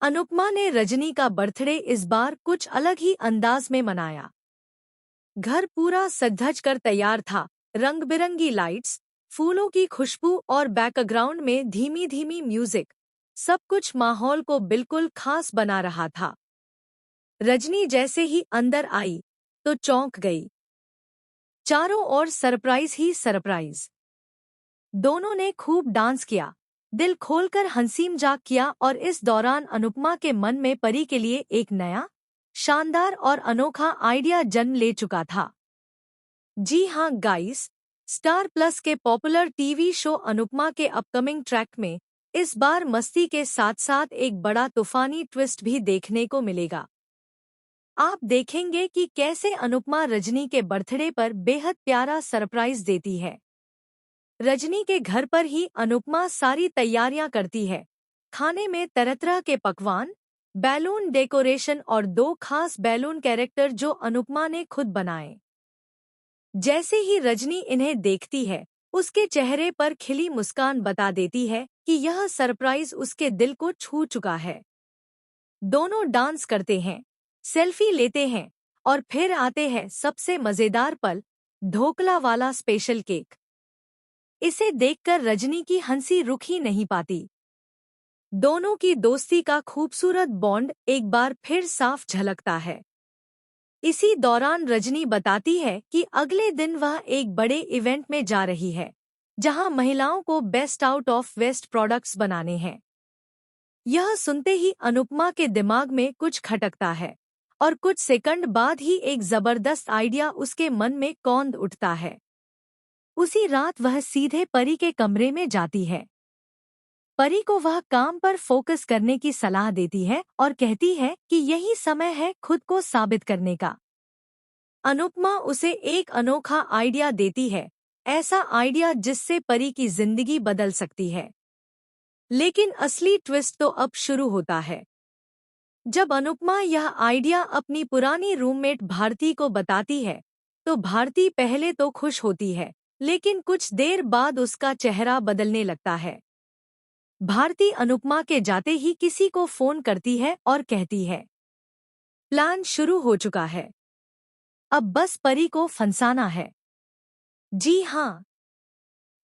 अनुपमा ने रजनी का बर्थडे इस बार कुछ अलग ही अंदाज में मनाया। घर पूरा सज-धज कर तैयार था। रंग बिरंगी लाइट्स, फूलों की खुशबू और बैकग्राउंड में धीमी धीमी म्यूजिक, सब कुछ माहौल को बिल्कुल खास बना रहा था। रजनी जैसे ही अंदर आई तो चौंक गई। चारों ओर सरप्राइज ही सरप्राइज। दोनों ने खूब डांस किया, दिल खोलकर हंसी मजाक किया और इस दौरान अनुपमा के मन में परी के लिए एक नया, शानदार और अनोखा आइडिया जन्म ले चुका था। जी हाँ गाइस, स्टार प्लस के पॉपुलर टीवी शो अनुपमा के अपकमिंग ट्रैक में इस बार मस्ती के साथ साथ एक बड़ा तूफानी ट्विस्ट भी देखने को मिलेगा। आप देखेंगे कि कैसे अनुपमा रजनी के बर्थडे पर बेहद प्यारा सरप्राइज देती है। रजनी के घर पर ही अनुपमा सारी तैयारियां करती है। खाने में तरह तरह के पकवान, बैलून डेकोरेशन और दो खास बैलून कैरेक्टर जो अनुपमा ने खुद बनाए। जैसे ही रजनी इन्हें देखती है, उसके चेहरे पर खिली मुस्कान बता देती है कि यह सरप्राइज उसके दिल को छू चुका है। दोनों डांस करते हैं, सेल्फी लेते हैं और फिर आते हैं सबसे मजेदार पल, ढोकला वाला स्पेशल केक। इसे देखकर रजनी की हंसी रुक ही नहीं पाती। दोनों की दोस्ती का खूबसूरत बॉन्ड एक बार फिर साफ झलकता है। इसी दौरान रजनी बताती है कि अगले दिन वह एक बड़े इवेंट में जा रही है, जहां महिलाओं को best out of waste products बनाने हैं। यह सुनते ही अनुपमा के दिमाग में कुछ खटकता है और कुछ सेकंड बाद ही एक जबरदस्त आइडिया उसके मन में कौंध उठता है। उसी रात वह सीधे परी के कमरे में जाती है। परी को वह काम पर फोकस करने की सलाह देती है और कहती है कि यही समय है खुद को साबित करने का। अनुपमा उसे एक अनोखा आइडिया देती है, ऐसा आइडिया जिससे परी की जिंदगी बदल सकती है। लेकिन असली ट्विस्ट तो अब शुरू होता है। जब अनुपमा यह आइडिया अपनी पुरानी रूममेट भारती को बताती है, तो भारती पहले तो खुश होती है, लेकिन कुछ देर बाद उसका चेहरा बदलने लगता है। भारती अनुपमा के जाते ही किसी को फोन करती है और कहती है, प्लान शुरू हो चुका है, अब बस परी को फंसाना है। जी हाँ,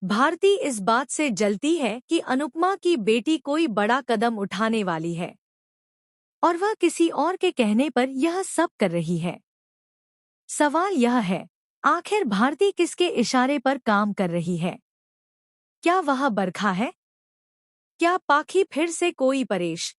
भारती इस बात से जलती है कि अनुपमा की बेटी कोई बड़ा कदम उठाने वाली है और वह किसी और के कहने पर यह सब कर रही है। सवाल यह है, आखिर भारती किसके इशारे पर काम कर रही है? क्या वह बरखा है? क्या पाखी फिर से कोई परेश